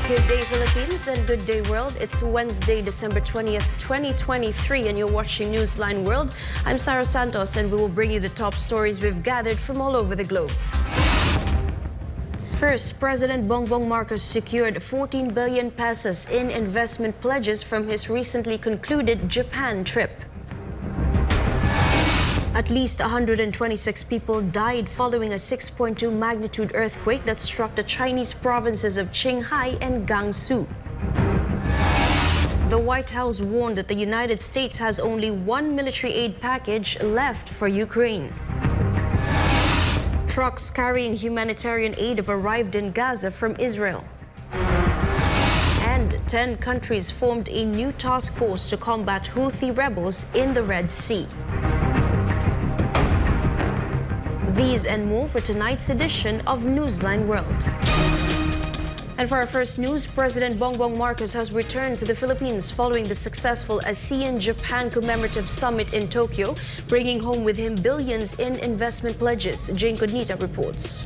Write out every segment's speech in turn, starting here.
Good day, Philippines, and good day, world. It's Wednesday, December 20th, 2023, and you're watching Newsline World. I'm Sarah Santos, and we will bring you the top stories we've gathered from all over the globe. First, President Bongbong Marcos secured 14 billion pesos in investment pledges from his recently concluded Japan trip. At least 126 people died following a 6.2 magnitude earthquake that struck the Chinese provinces of Qinghai and Gansu. The White House warned that the United States has only one military aid package left for Ukraine. Trucks carrying humanitarian aid have arrived in Gaza from Israel. And 10 countries formed a new task force to combat Houthi rebels in the Red Sea. These and more for tonight's edition of Newsline World. And for our first news, President Bongbong Marcos has returned to the Philippines following the successful ASEAN-Japan commemorative summit in Tokyo, bringing home with him billions in investment pledges. Jane Cognita reports.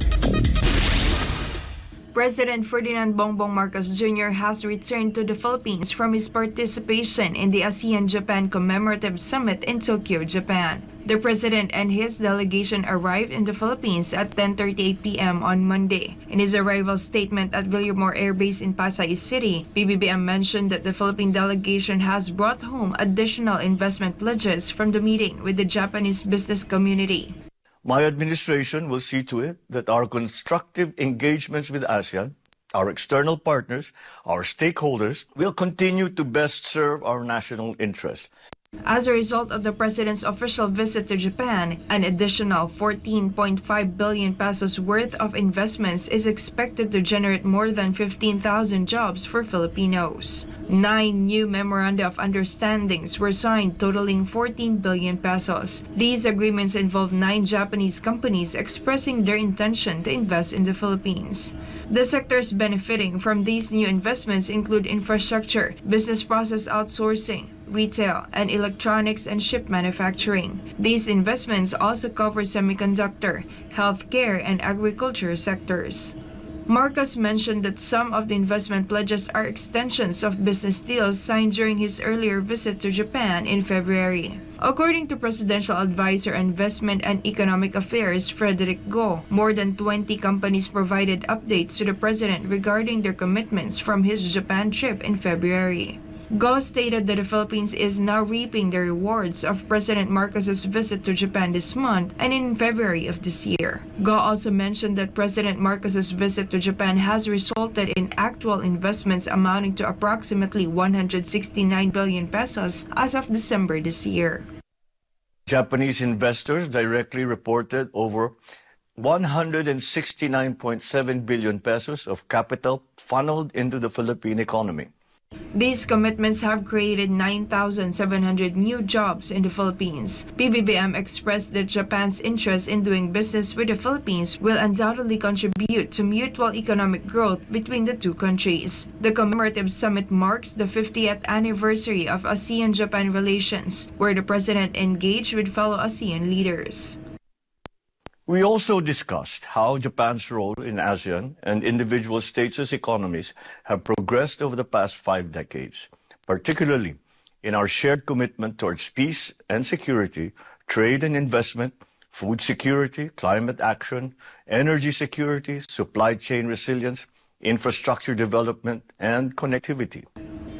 President Ferdinand Bongbong Marcos Jr. has returned to the Philippines from his participation in the ASEAN-Japan commemorative summit in Tokyo, Japan. The president and his delegation arrived in the Philippines at 10:38 p.m. on Monday. In his arrival statement at Villamor Air Base in Pasay City, PBBM mentioned that the Philippine delegation has brought home additional investment pledges from the meeting with the Japanese business community. My administration will see to it that our constructive engagements with ASEAN, our external partners, our stakeholders, will continue to best serve our national interests. As a result of the president's official visit to Japan, an additional 14.5 billion pesos worth of investments is expected to generate more than 15,000 jobs for Filipinos. 9 new memoranda of understandings were signed totaling 14 billion pesos. These agreements involve 9 Japanese companies expressing their intention to invest in the Philippines. The sectors benefiting from these new investments include infrastructure, business process outsourcing, retail, and electronics and ship manufacturing. These investments also cover semiconductor, healthcare, and agriculture sectors. Marcos mentioned that some of the investment pledges are extensions of business deals signed during his earlier visit to Japan in February. According to Presidential Advisor on Investment and Economic Affairs Frederick Go, more than 20 companies provided updates to the president regarding their commitments from his Japan trip in February. Go stated that the Philippines is now reaping the rewards of President Marcos's visit to Japan this month and in February of this year. Go also mentioned that President Marcos's visit to Japan has resulted in actual investments amounting to approximately 169 billion pesos as of December this year. Japanese investors directly reported over 169.7 billion pesos of capital funneled into the Philippine economy. These commitments have created 9,700 new jobs in the Philippines. PBBM expressed that Japan's interest in doing business with the Philippines will undoubtedly contribute to mutual economic growth between the two countries. The commemorative summit marks the 50th anniversary of ASEAN-Japan relations, where the president engaged with fellow ASEAN leaders. We also discussed how Japan's role in ASEAN and individual states' economies have progressed over the past 5 decades, particularly in our shared commitment towards peace and security, trade and investment, food security, climate action, energy security, supply chain resilience, infrastructure development, and connectivity.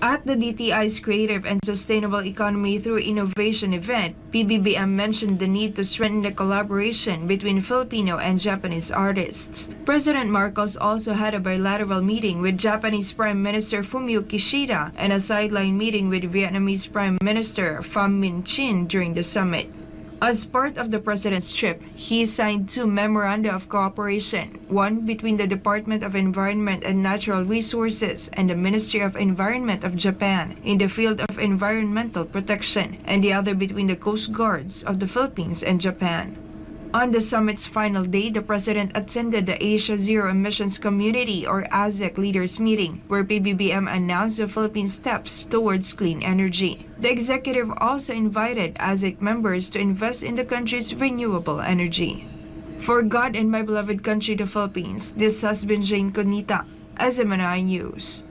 At the DTI's Creative and Sustainable Economy Through Innovation event, PBBM mentioned the need to strengthen the collaboration between Filipino and Japanese artists. President Marcos also had a bilateral meeting with Japanese Prime Minister Fumio Kishida and a sideline meeting with Vietnamese Prime Minister Pham Minh Chinh during the summit. As part of the president's trip, he signed 2 memoranda of cooperation, one between the Department of Environment and Natural Resources and the Ministry of Environment of Japan in the field of environmental protection, and the other between the Coast Guards of the Philippines and Japan. On the summit's final day, the president attended the Asia Zero Emissions Community or AZEC leaders meeting, where PBBM announced the Philippines' steps towards clean energy. The executive also invited AZEC members to invest in the country's renewable energy. For God and my beloved country, the Philippines, this has been Jane Cognita, SMNI News.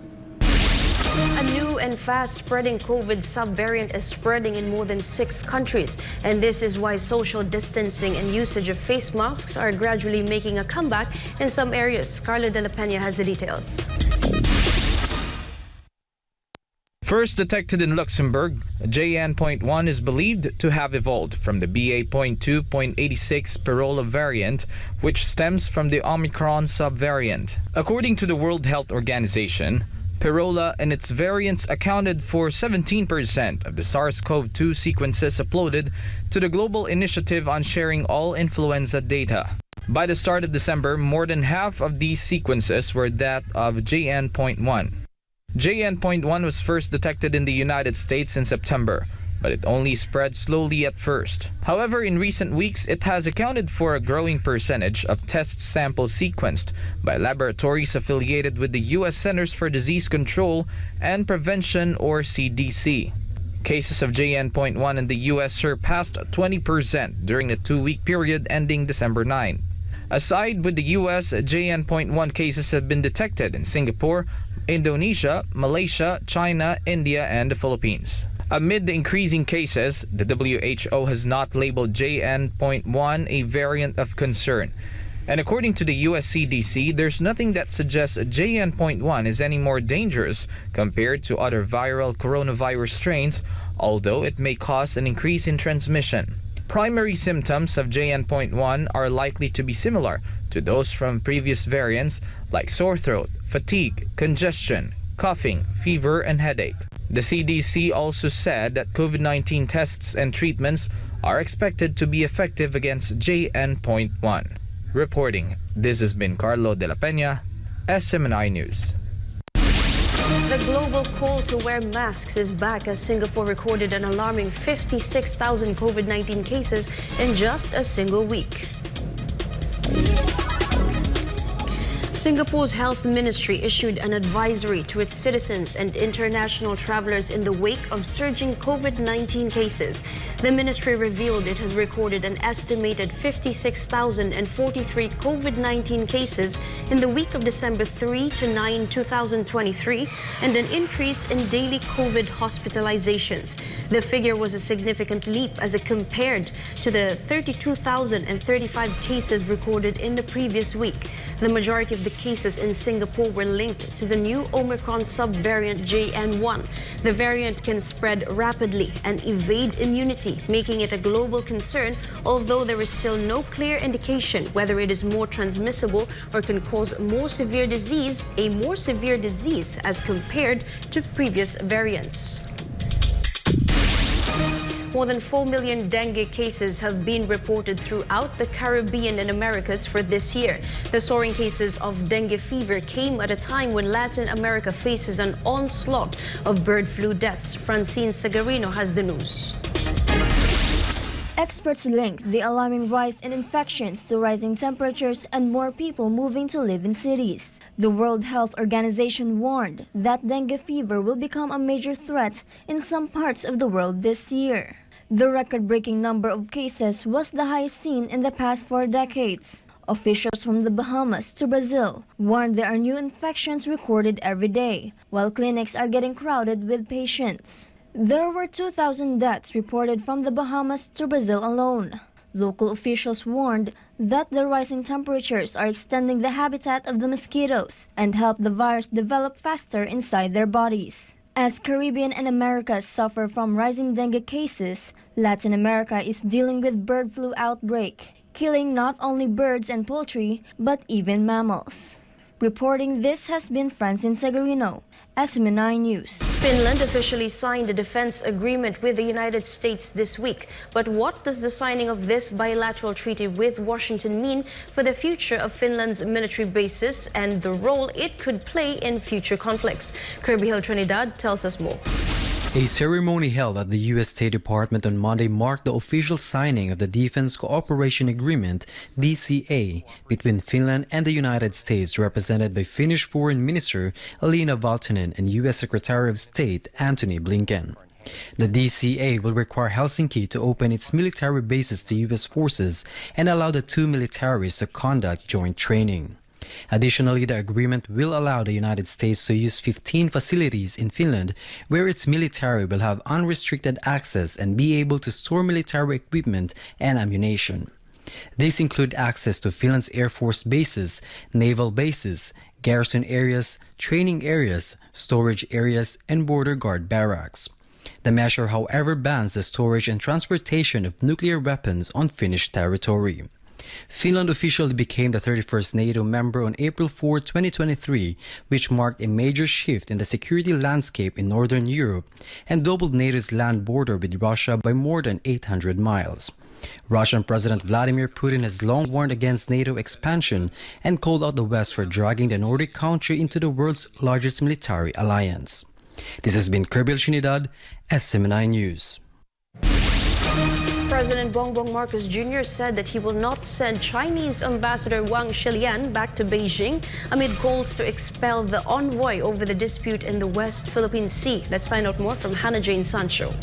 A new and fast-spreading COVID subvariant is spreading in more than 6 countries, and this is why social distancing and usage of face masks are gradually making a comeback in some areas. Carla de la Peña has the details. First detected in Luxembourg, JN.1 is believed to have evolved from the BA.2.86 Pirola variant, which stems from the Omicron subvariant. According to the World Health Organization, Pirola and its variants accounted for 17% of the SARS-CoV-2 sequences uploaded to the Global Initiative on Sharing All Influenza Data. By the start of December, more than half of these sequences were that of JN.1. JN.1 was first detected in the United States in September, but it only spread slowly at first. However, in recent weeks, it has accounted for a growing percentage of test samples sequenced by laboratories affiliated with the U.S. Centers for Disease Control and Prevention, or CDC. Cases of JN.1 in the U.S. surpassed 20% during the 2-week period ending December 9. Aside with the U.S., JN.1 cases have been detected in Singapore, Indonesia, Malaysia, China, India, and the Philippines. Amid the increasing cases, the WHO has not labeled JN.1 a variant of concern. And according to the US CDC, there's nothing that suggests JN.1 is any more dangerous compared to other viral coronavirus strains, although it may cause an increase in transmission. Primary symptoms of JN.1 are likely to be similar to those from previous variants like sore throat, fatigue, congestion, coughing, fever, and headache. The CDC also said that COVID-19 tests and treatments are expected to be effective against JN.1. Reporting, this has been Carlo de la Peña, SMNI News. The global call to wear masks is back as Singapore recorded an alarming 56,000 COVID-19 cases in just a single week. Singapore's health ministry issued an advisory to its citizens and international travelers in the wake of surging COVID-19 cases. The ministry revealed it has recorded an estimated 56,043 COVID-19 cases in the week of December 3 to 9, 2023, and an increase in daily COVID hospitalizations. The figure was a significant leap as it compared to the 32,035 cases recorded in the previous week. The majority of the cases in Singapore were linked to the new Omicron subvariant JN.1. The variant can spread rapidly and evade immunity, making it a global concern, although there is still no clear indication whether it is more transmissible or can cause a more severe disease as compared to previous variants. More than 4 million dengue cases have been reported throughout the Caribbean and Americas for this year. The soaring cases of dengue fever came at a time when Latin America faces an onslaught of bird flu deaths. Francine Segarino has the news. Experts linked the alarming rise in infections to rising temperatures and more people moving to live in cities. The World Health Organization warned that dengue fever will become a major threat in some parts of the world this year. The record-breaking number of cases was the highest seen in the past 4 decades. Officials from the Bahamas to Brazil warned there are new infections recorded every day, while clinics are getting crowded with patients. There were 2,000 deaths reported from the Bahamas to Brazil alone. Local officials warned that the rising temperatures are extending the habitat of the mosquitoes and help the virus develop faster inside their bodies. As Caribbean and Americas suffer from rising dengue cases, Latin America is dealing with bird flu outbreak, killing not only birds and poultry, but even mammals. Reporting this has been Francine Segarino, SMNI News. Finland officially signed a defense agreement with the United States this week. But what does the signing of this bilateral treaty with Washington mean for the future of Finland's military bases and the role it could play in future conflicts? Kirby Hill Trinidad tells us more. A ceremony held at the U.S. State Department on Monday marked the official signing of the Defense Cooperation Agreement, DCA, between Finland and the United States, represented by Finnish Foreign Minister Elina Valtonen and U.S. Secretary of State Antony Blinken. The DCA will require Helsinki to open its military bases to U.S. forces and allow the two militaries to conduct joint training. Additionally, the agreement will allow the United States to use 15 facilities in Finland where its military will have unrestricted access and be able to store military equipment and ammunition. These include access to Finland's Air Force bases, naval bases, garrison areas, training areas, storage areas, and border guard barracks. The measure, however, bans the storage and transportation of nuclear weapons on Finnish territory. Finland officially became the 31st NATO member on April 4, 2023, which marked a major shift in the security landscape in Northern Europe and doubled NATO's land border with Russia by more than 800 miles. Russian President Vladimir Putin has long warned against NATO expansion and called out the West for dragging the Nordic country into the world's largest military alliance. This has been Kirbil Trinidad, SMNI News. President Bongbong Marcos Jr. said that he will not send Chinese Ambassador Wang Shilian back to Beijing amid calls to expel the envoy over the dispute in the West Philippine Sea. Let's find out more from Hannah Jane Sancho.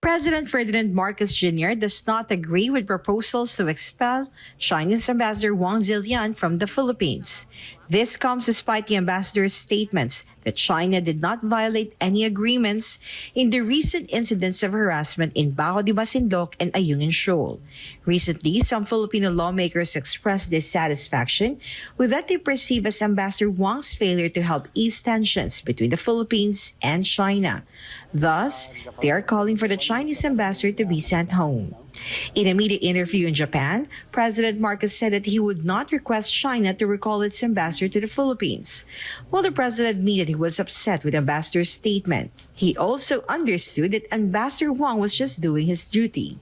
President Ferdinand Marcos Jr. does not agree with proposals to expel Chinese Ambassador Wang Zilian from the Philippines. This comes despite the ambassador's statements that China did not violate any agreements in the recent incidents of harassment in Bajo de Masinloc and Ayungin Shoal. Recently, some Filipino lawmakers expressed dissatisfaction with what they perceive as Ambassador Wang's failure to help ease tensions between the Philippines and China. Thus, they are calling for the Chinese ambassador to be sent home. In a media interview in Japan, President Marcos said that he would not request China to recall its ambassador to the Philippines. While the president admitted he was upset with the ambassador's statement, he also understood that Ambassador Wang was just doing his duty.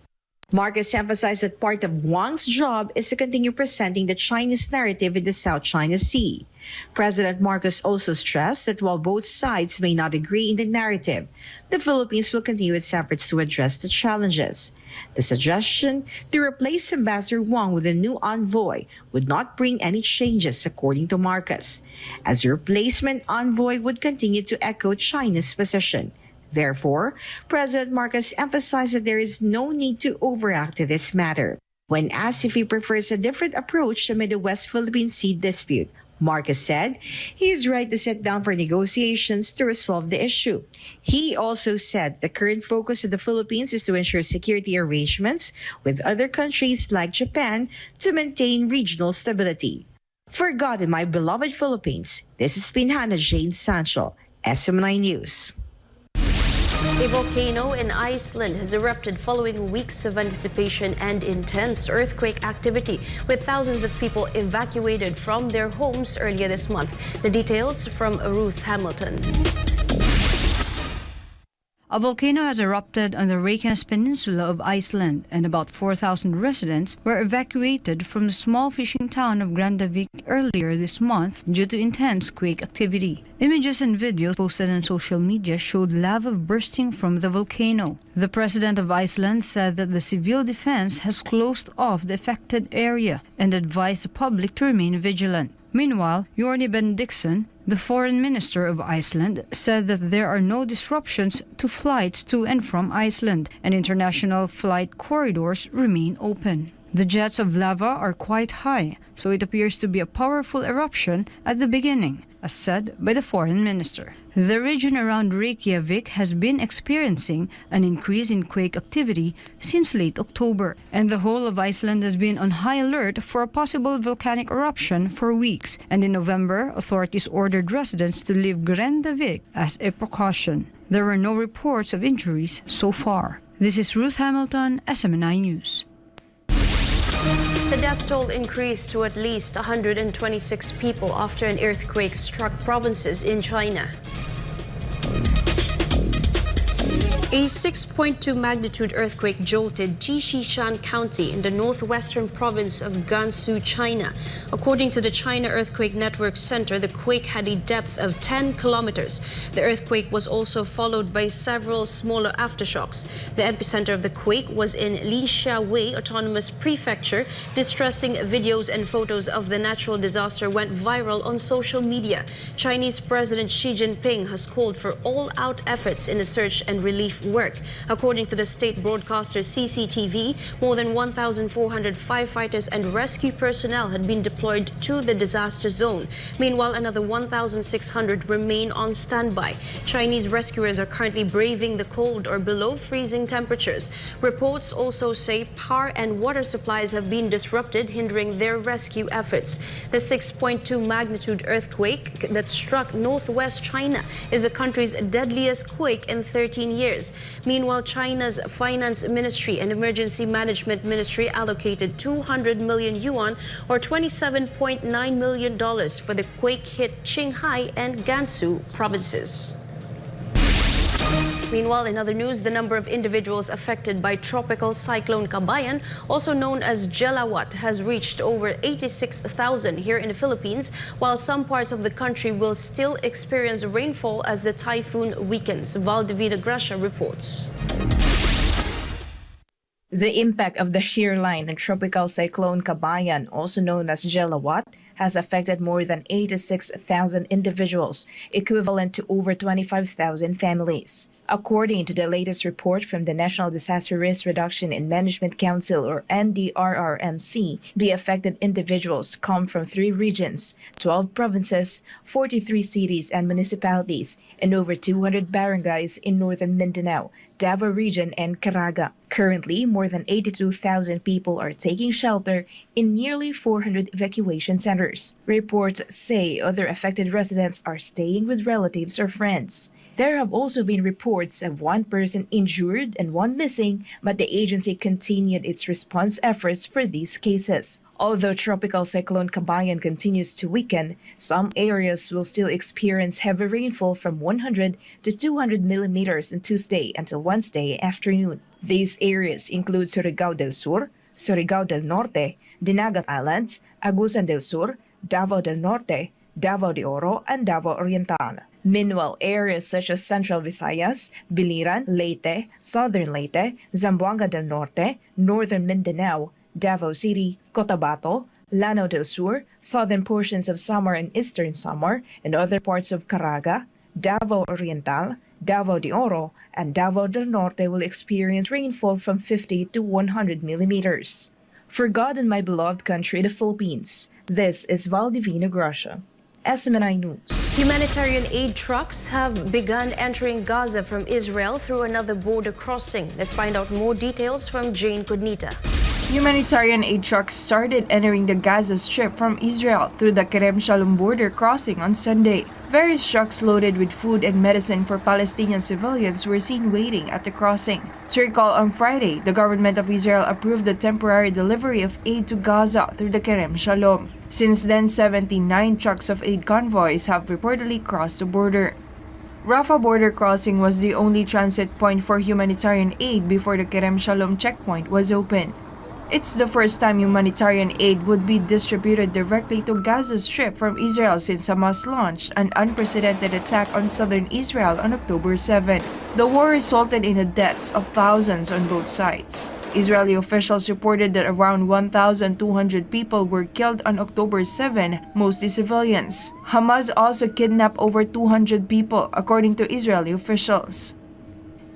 Marcos emphasized that part of Wang's job is to continue presenting the Chinese narrative in the South China Sea. President Marcos also stressed that while both sides may not agree in the narrative, the Philippines will continue its efforts to address the challenges. The suggestion to replace Ambassador Wang with a new envoy would not bring any changes, according to Marcos, as the replacement envoy would continue to echo China's position. Therefore, President Marcos emphasized that there is no need to overact to this matter. When asked if he prefers a different approach amid the West Philippine Sea dispute, Marcos said he is ready to sit down for negotiations to resolve the issue. He also said the current focus of the Philippines is to ensure security arrangements with other countries like Japan to maintain regional stability. For God and my beloved Philippines, this has been Hannah Jane Sancho, SMNI News. A volcano in Iceland has erupted following weeks of anticipation and intense earthquake activity, with thousands of people evacuated from their homes earlier this month. The details from Ruth Hamilton. A volcano has erupted on the Reykjanes Peninsula of Iceland, and about 4,000 residents were evacuated from the small fishing town of Grandavik earlier this month due to intense quake activity. Images and videos posted on social media showed lava bursting from the volcano. The president of Iceland said that the civil defense has closed off the affected area and advised the public to remain vigilant. Meanwhile, Jorni Benediktsson, the foreign minister of Iceland, said that there are no disruptions to flights to and from Iceland, and international flight corridors remain open. The jets of lava are quite high, so it appears to be a powerful eruption at the beginning, as said by the foreign minister. The region around Reykjavik has been experiencing an increase in quake activity since late October, and the whole of Iceland has been on high alert for a possible volcanic eruption for weeks. And in November, authorities ordered residents to leave Grandavik as a precaution. There were no reports of injuries so far. This is Ruth Hamilton, SMNI News. The death toll increased to at least 126 people after an earthquake struck provinces in China. A 6.2 magnitude earthquake jolted Jishishan County in the northwestern province of Gansu, China. According to the China Earthquake Network Center, the quake had a depth of 10 kilometers. The earthquake was also followed by several smaller aftershocks. The epicenter of the quake was in Linshiawei Autonomous Prefecture. Distressing videos and photos of the natural disaster went viral on social media. Chinese President Xi Jinping has called for all-out efforts in the search and relief work. According to the state broadcaster CCTV, more than 1,400 firefighters and rescue personnel had been deployed to the disaster zone. Meanwhile, another 1,600 remain on standby. Chinese rescuers are currently braving the cold or below freezing temperatures. Reports also say power and water supplies have been disrupted, hindering their rescue efforts. The 6.2 magnitude earthquake that struck northwest China is the country's deadliest quake in 13 years. Meanwhile, China's Finance Ministry and Emergency Management Ministry allocated 200 million yuan or $27.9 million for the quake-hit Qinghai and Gansu provinces. Meanwhile, in other news, the number of individuals affected by tropical cyclone Kabayan, also known as Jelawat, has reached over 86,000 here in the Philippines, while some parts of the country will still experience rainfall as the typhoon weakens. Valdivina Gracia reports. The impact of the shear line and tropical cyclone Kabayan, also known as Jelawat, has affected more than 86,000 individuals, equivalent to over 25,000 families. According to the latest report from the National Disaster Risk Reduction and Management Council, or NDRRMC, the affected individuals come from 3 regions, 12 provinces, 43 cities and municipalities, and over 200 barangays in northern Mindanao, Davao Region, and Caraga. Currently, more than 82,000 people are taking shelter in nearly 400 evacuation centers. Reports say other affected residents are staying with relatives or friends. There have also been reports of 1 person injured and 1 missing, but the agency continued its response efforts for these cases. Although Tropical Cyclone Kabayan continues to weaken, some areas will still experience heavy rainfall from 100 to 200 millimeters on Tuesday until Wednesday afternoon. These areas include Surigao del Sur, Surigao del Norte, Dinagat Islands, Agusan del Sur, Davao del Norte, Davao de Oro, and Davao Oriental. Meanwhile, areas such as Central Visayas, Biliran, Leyte, Southern Leyte, Zamboanga del Norte, Northern Mindanao, Davao City, Cotabato, Lanao del Sur, southern portions of Samar and Eastern Samar, and other parts of Caraga, Davao Oriental, Davao de Oro, and Davao del Norte will experience rainfall from 50 to 100 millimeters. For God and my beloved country, the Philippines, this is Valdivina Gracia. SMNI News. Humanitarian aid trucks have begun entering Gaza from Israel through another border crossing. Let's find out more details from Jane Cognita. Humanitarian aid trucks started entering the Gaza Strip from Israel through the Kerem Shalom border crossing on Sunday. Various trucks loaded with food and medicine for Palestinian civilians were seen waiting at the crossing. To recall, on Friday, the government of Israel approved the temporary delivery of aid to Gaza through the Kerem Shalom. Since then, 79 trucks of aid convoys have reportedly crossed the border. Rafah border crossing was the only transit point for humanitarian aid before the Kerem Shalom checkpoint was opened. It's the first time humanitarian aid would be distributed directly to Gaza Strip from Israel since Hamas launched an unprecedented attack on southern Israel on October 7. The war resulted in the deaths of thousands on both sides. Israeli officials reported that around 1,200 people were killed on October 7, mostly civilians. Hamas also kidnapped over 200 people, according to Israeli officials.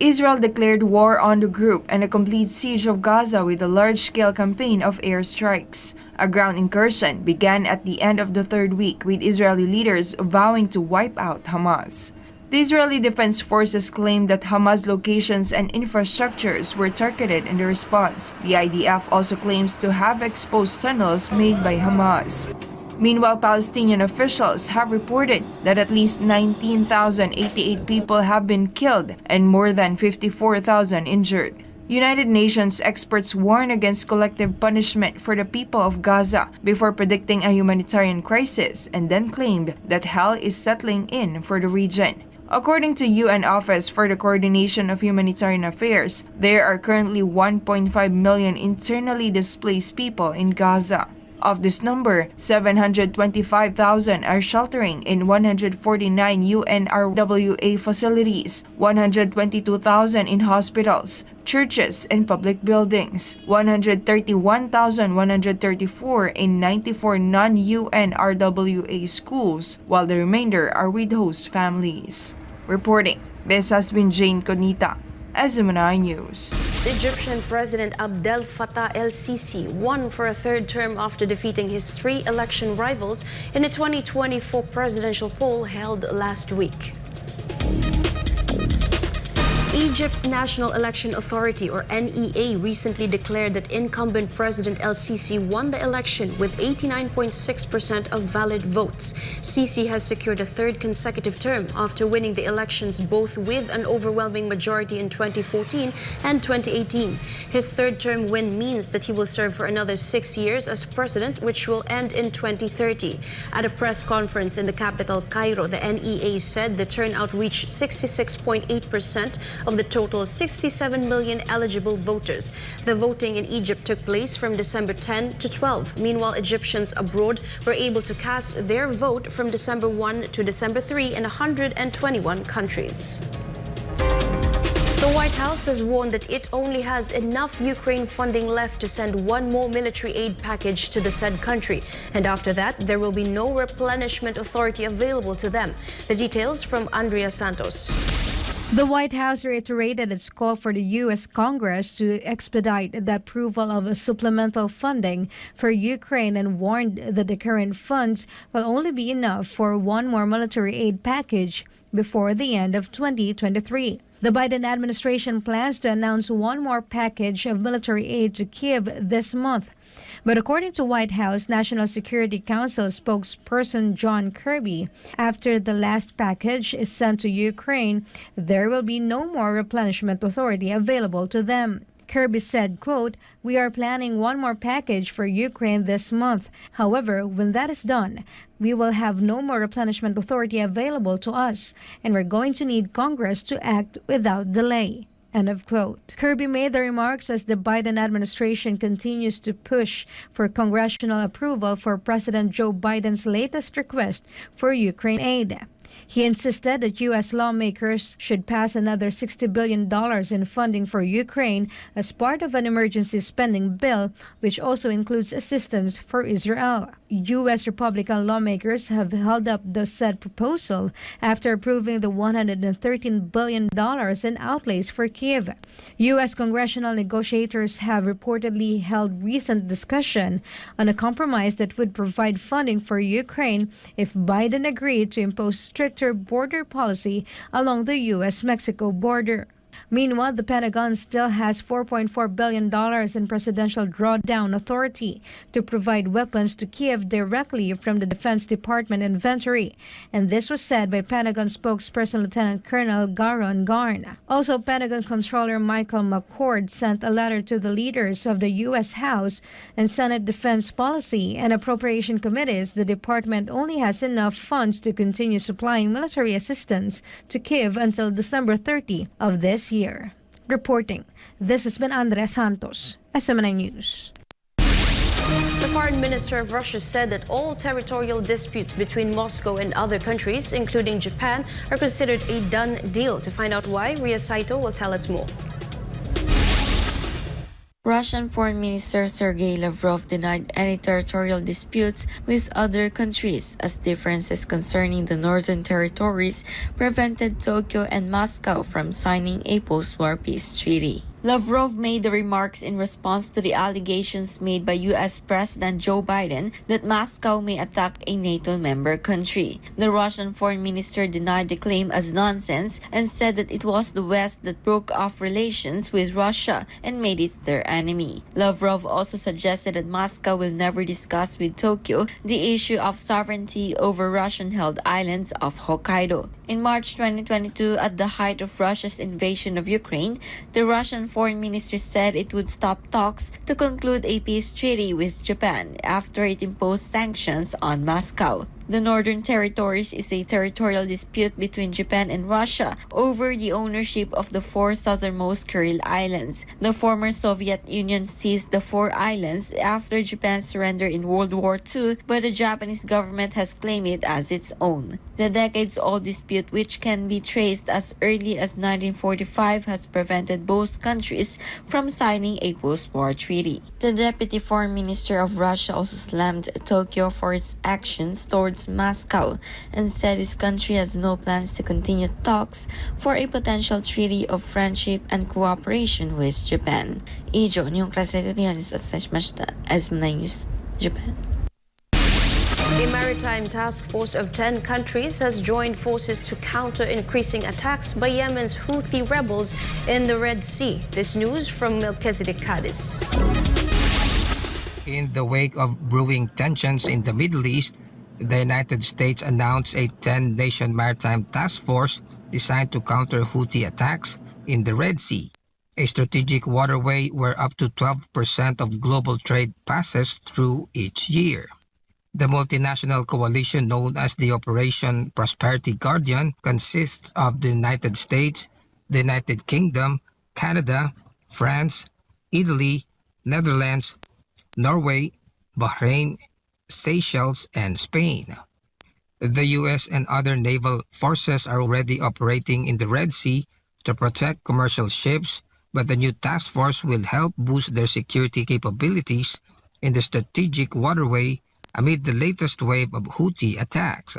Israel declared war on the group and a complete siege of Gaza with a large-scale campaign of airstrikes. A ground incursion began at the end of the 3rd week, with Israeli leaders vowing to wipe out Hamas. The Israeli Defense Forces claimed that Hamas locations and infrastructures were targeted in the response. The IDF also claims to have exposed tunnels made by Hamas. Meanwhile, Palestinian officials have reported that at least 19,088 people have been killed and more than 54,000 injured. United Nations experts warn against collective punishment for the people of Gaza before predicting a humanitarian crisis, and then claimed that hell is settling in for the region. According to UN Office for the Coordination of Humanitarian Affairs, there are currently 1.5 million internally displaced people in Gaza. Of this number, 725,000 are sheltering in 149 UNRWA facilities, 122,000 in hospitals, churches, and public buildings, 131,134 in 94 non-UNRWA schools, while the remainder are with host families. Reporting, this has been Jane Cognita, SMNI News. Egyptian President Abdel Fattah el-Sisi won for a third term after defeating his three election rivals in a 2024 presidential poll held last week. Egypt's National Election Authority, or NEA, recently declared that incumbent President el-Sisi won the election with 89.6% of valid votes. Sisi has secured a third consecutive term after winning the elections both with an overwhelming majority in 2014 and 2018. His third term win means that he will serve for another 6 years as president, which will end in 2030. At a press conference in the capital, Cairo, the NEA said the turnout reached 66.8% of the total 67 million eligible voters. The voting in Egypt took place from December 10 to 12. Meanwhile, Egyptians abroad were able to cast their vote from December 1 to December 3 in 121 countries. The White House has warned that it only has enough Ukraine funding left to send one more military aid package to the said country. And after that, there will be no replenishment authority available to them. The details from Sarah Santos. The White House reiterated its call for the U.S. Congress to expedite the approval of supplemental funding for Ukraine and warned that the current funds will only be enough for one more military aid package before the end of 2023. The Biden administration plans to announce one more package of military aid to Kyiv this month. But according to White House National Security Council spokesperson John Kirby, after the last package is sent to Ukraine, there will be no more replenishment authority available to them. Kirby said, quote, "We are planning one more package for Ukraine this month. However, when that is done, we will have no more replenishment authority available to us, and we're going to need Congress to act without delay." End of quote. Kirby made the remarks as the Biden administration continues to push for congressional approval for President Joe Biden's latest request for Ukraine aid. He insisted that U.S. lawmakers should pass another $60 billion in funding for Ukraine as part of an emergency spending bill, which also includes assistance for Israel. U.S. Republican lawmakers have held up the said proposal after approving the $113 billion in outlays for Kyiv. U.S. congressional negotiators have reportedly held recent discussion on a compromise that would provide funding for Ukraine if Biden agreed to impose stricter border policy along the U.S.-Mexico border. Meanwhile, the Pentagon still has $4.4 billion in presidential drawdown authority to provide weapons to Kyiv directly from the Defense Department inventory. And this was said by Pentagon spokesperson Lieutenant Colonel Garon Garn. Also, Pentagon Controller Michael McCord sent a letter to the leaders of the U.S. House and Senate Defense Policy and Appropriation Committees. The department only has enough funds to continue supplying military assistance to Kyiv until December 30 of this year. Reporting, this has been Sarah Santos, SMNI News. The foreign minister of Russia said that all territorial disputes between Moscow and other countries, including Japan, are considered a done deal. To find out why, Ria Saito will tell us more. Russian Foreign Minister Sergei Lavrov denied any territorial disputes with other countries as differences concerning the northern territories prevented Tokyo and Moscow from signing a post-war peace treaty. Lavrov made the remarks in response to the allegations made by U.S. President Joe Biden that Moscow may attack a NATO member country. The Russian foreign minister denied the claim as nonsense and said that it was the West that broke off relations with Russia and made it their enemy. Lavrov also suggested that Moscow will never discuss with Tokyo the issue of sovereignty over Russian-held islands of Hokkaido. In March 2022, at the height of Russia's invasion of Ukraine, the Russian foreign minister said it would stop talks to conclude a peace treaty with Japan after it imposed sanctions on Moscow. The Northern Territories is a territorial dispute between Japan and Russia over the ownership of the 4 southernmost Kuril Islands. The former Soviet Union seized the 4 islands after Japan's surrender in World War II, but the Japanese government has claimed it as its own. The decades-old dispute, which can be traced as early as 1945, has prevented both countries from signing a post-war treaty. The Deputy Foreign Minister of Russia also slammed Tokyo for its actions towards against Moscow and said his country has no plans to continue talks for a potential treaty of friendship and cooperation with Japan. Ijo yung Humanitarian at SMNI News, Japan. A maritime task force of 10 countries has joined forces to counter increasing attacks by Yemen's Houthi rebels in the Red Sea. This news from Melchizedek Cadiz. In the wake of brewing tensions in the Middle East, the United States announced a 10-nation maritime task force designed to counter Houthi attacks in the Red Sea, a strategic waterway where up to 12% of global trade passes through each year. The multinational coalition known as the Operation Prosperity Guardian consists of the United States, the United Kingdom, Canada, France, Italy, Netherlands, Norway, Bahrain, Seychelles, and Spain. The U.S. and other naval forces are already operating in the Red Sea to protect commercial ships, but the new task force will help boost their security capabilities in the strategic waterway amid the latest wave of Houthi attacks.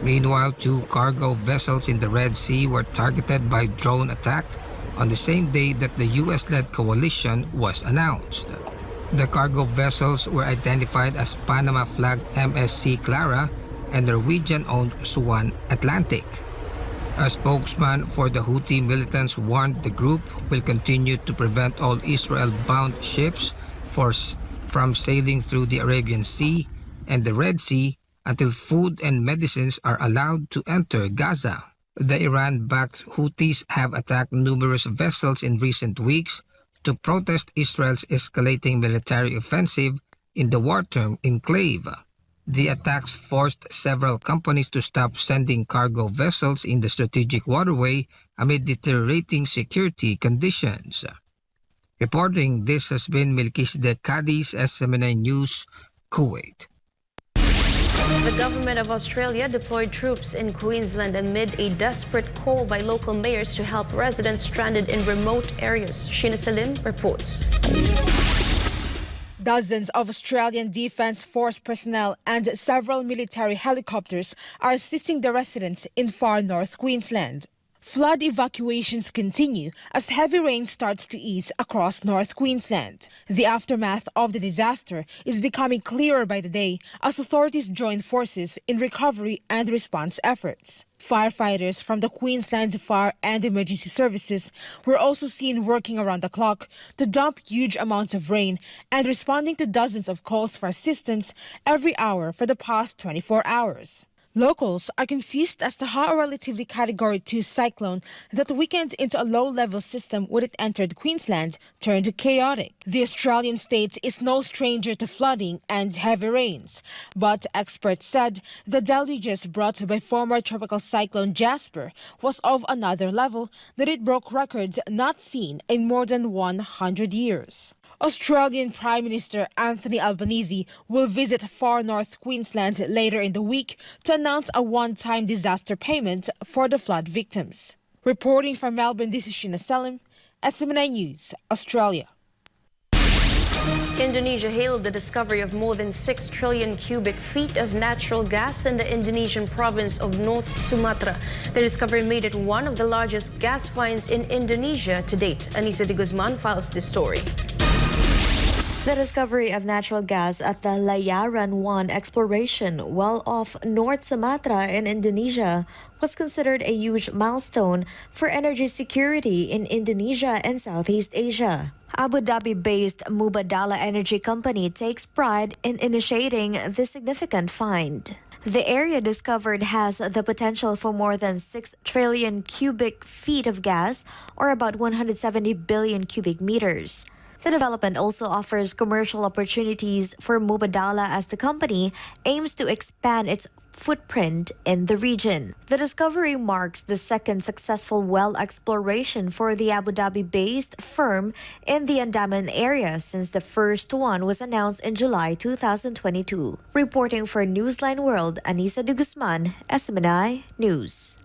Meanwhile, 2 cargo vessels in the Red Sea were targeted by drone attack on the same day that the U.S.-led coalition was announced. The cargo vessels were identified as Panama-flagged MSC Clara and Norwegian-owned Swan Atlantic. A spokesman for the Houthi militants warned the group will continue to prevent all Israel-bound ships from sailing through the Arabian Sea and the Red Sea until food and medicines are allowed to enter Gaza. The Iran-backed Houthis have attacked numerous vessels in recent weeks to protest Israel's escalating military offensive in the war-torn enclave. The attacks forced several companies to stop sending cargo vessels in the strategic waterway amid deteriorating security conditions. Reporting this has been Melchizedek Cadiz, SMNI News, Kuwait. The government of Australia deployed troops in Queensland amid a desperate call by local mayors to help residents stranded in remote areas. Sheena Salim reports. Dozens of Australian Defence Force personnel and several military helicopters are assisting the residents in far north Queensland. Flood evacuations continue as heavy rain starts to ease across North Queensland. The aftermath of the disaster is becoming clearer by the day as authorities join forces in recovery and response efforts. Firefighters from the Queensland Fire and Emergency Services were also seen working around the clock to dump huge amounts of rain and responding to dozens of calls for assistance every hour for the past 24 hours. Locals are confused as to how a relatively Category 2 cyclone that weakened into a low-level system when it entered Queensland turned chaotic. The Australian state is no stranger to flooding and heavy rains, but experts said the deluges brought by former tropical cyclone Jasper was of another level, that it broke records not seen in more than 100 years. Australian Prime Minister Anthony Albanese will visit far north Queensland later in the week to announce a one-time disaster payment for the flood victims. Reporting from Melbourne, this is Sheena Salim, SMNI News, Australia. Indonesia hailed the discovery of more than 6 trillion cubic feet of natural gas in the Indonesian province of North Sumatra. The discovery made it one of the largest gas finds in Indonesia to date. Anissa de Guzman files this story. The discovery of natural gas at the Layaran 1 exploration well off North Sumatra in Indonesia was considered a huge milestone for energy security in Indonesia and Southeast Asia. Abu Dhabi-based Mubadala Energy Company takes pride in initiating this significant find. The area discovered has the potential for more than 6 trillion cubic feet of gas, or about 170 billion cubic meters. The development also offers commercial opportunities for Mubadala as the company aims to expand its footprint in the region. The discovery marks the second successful well exploration for the Abu Dhabi-based firm in the Andaman area since the first one was announced in July 2022. Reporting for Newsline World, Anissa de Guzman, SMNI News.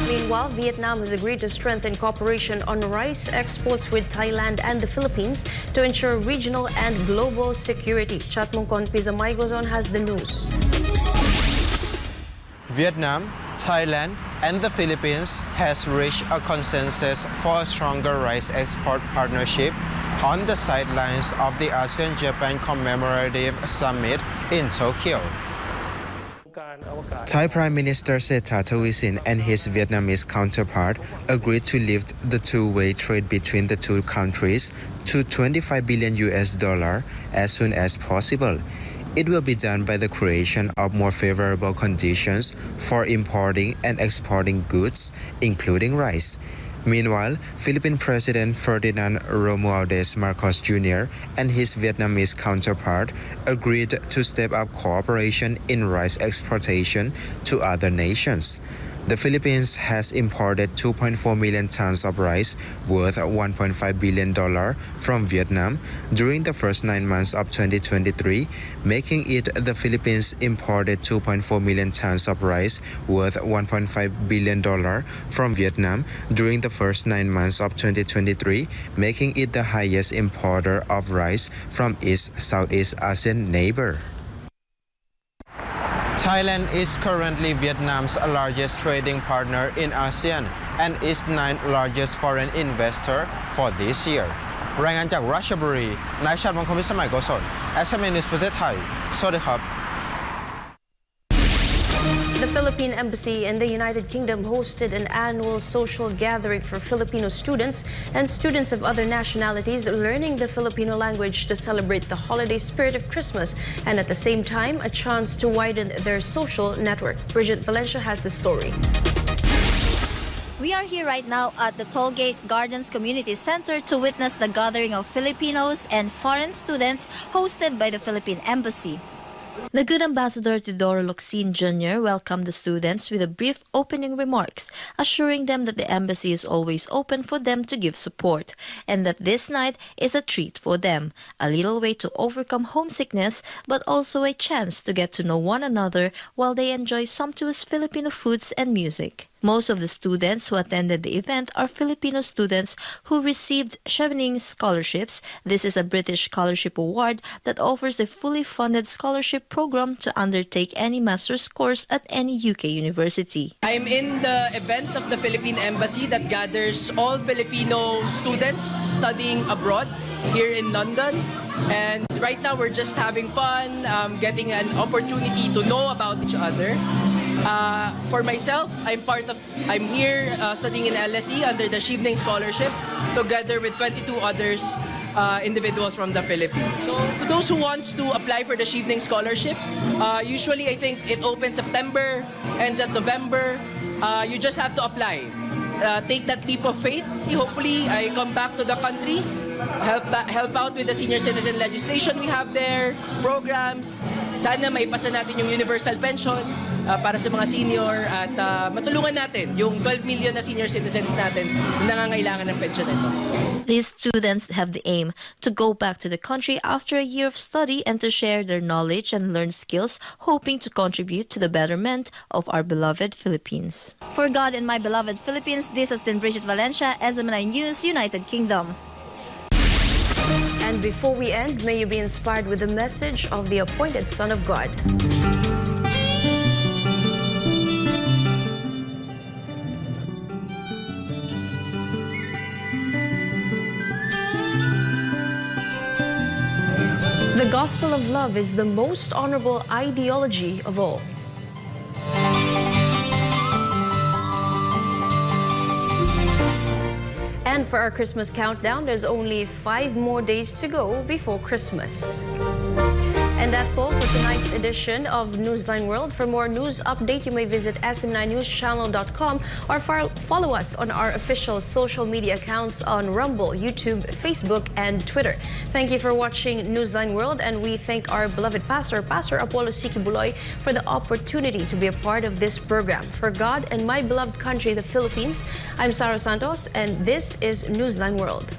Meanwhile, Vietnam has agreed to strengthen cooperation on rice exports with Thailand and the Philippines to ensure regional and global security. Chatmongkon Pizamaygozon has the news. Vietnam, Thailand, and the Philippines has reached a consensus for a stronger rice export partnership on the sidelines of the ASEAN-Japan Commemorative Summit in Tokyo. Thai Prime Minister Srettha Thavisin and his Vietnamese counterpart agreed to lift the two-way trade between the two countries to $25 billion as soon as possible. It will be done by the creation of more favorable conditions for importing and exporting goods, including rice. Meanwhile, Philippine President Ferdinand Romualdez Marcos Jr. and his Vietnamese counterpart agreed to step up cooperation in rice exportation to other nations. The Philippines has imported 2.4 million tons of rice worth $1.5 billion from Vietnam during the first 9 months of 2023, making it the Philippines imported 2.4 million tons of rice worth $1.5 billion from Vietnam during the first 9 months of 2023, making it the highest importer of rice from its Southeast Asian neighbor. Thailand is currently Vietnam's largest trading partner in ASEAN and is 9th largest foreign investor for this year. รายงานจากราชบุรี นายชัดมงคล พิสมัยโกศล SMA News ประเทศไทย สวัสดีครับ The Philippine Embassy in the United Kingdom hosted an annual social gathering for Filipino students and students of other nationalities learning the Filipino language to celebrate the holiday spirit of Christmas and at the same time a chance to widen their social network. Bridget Valencia has the story. We are here right now at the Tollgate Gardens Community Center to witness the gathering of Filipinos and foreign students hosted by the Philippine Embassy. The good ambassador Teodoro Locsin Jr. welcomed the students with a brief opening remarks, assuring them that the embassy is always open for them to give support, and that this night is a treat for them, a little way to overcome homesickness, but also a chance to get to know one another while they enjoy sumptuous Filipino foods and music. Most of the students who attended the event are Filipino students who received Chevening scholarships. This is a British scholarship award that offers a fully funded scholarship program to undertake any master's course at any UK university. I'm in the event of the Philippine Embassy that gathers all Filipino students studying abroad here in London. And right now we're just having fun, getting an opportunity to know about each other. For myself, I'm here studying in LSE under the Chevening Scholarship together with 22 others individuals from the Philippines. So to those who wants to apply for the Chevening Scholarship, usually I think it opens September, ends at November. You just have to apply. Take that leap of faith. Hopefully, I come back to the country, help out with the senior citizen legislation we have there, programs. Sana maipasa natin yung universal pension para sa mga senior at matulungan natin yung 12 million na senior citizens natin na nangangailangan ng pensyon nito. These students have the aim to go back to the country after a year of study and to share their knowledge and learn skills, hoping to contribute to the betterment of our beloved Philippines. For God and my beloved Philippines, this has been Bridget Valencia, SMNI News, United Kingdom. And before we end, may you be inspired with the message of the appointed Son of God. The gospel of love is the most honorable ideology of all. And for our Christmas countdown, there's only 5 more days to go before Christmas. And that's all for tonight's edition of Newsline World. For more news update, you may visit sm9newschannel.com or follow us on our official social media accounts on Rumble, YouTube, Facebook, and Twitter. Thank you for watching Newsline World, and we thank our beloved pastor, Pastor Apollo Siki Buloy, for the opportunity to be a part of this program. For God and my beloved country, the Philippines, I'm Sarah Santos, and this is Newsline World.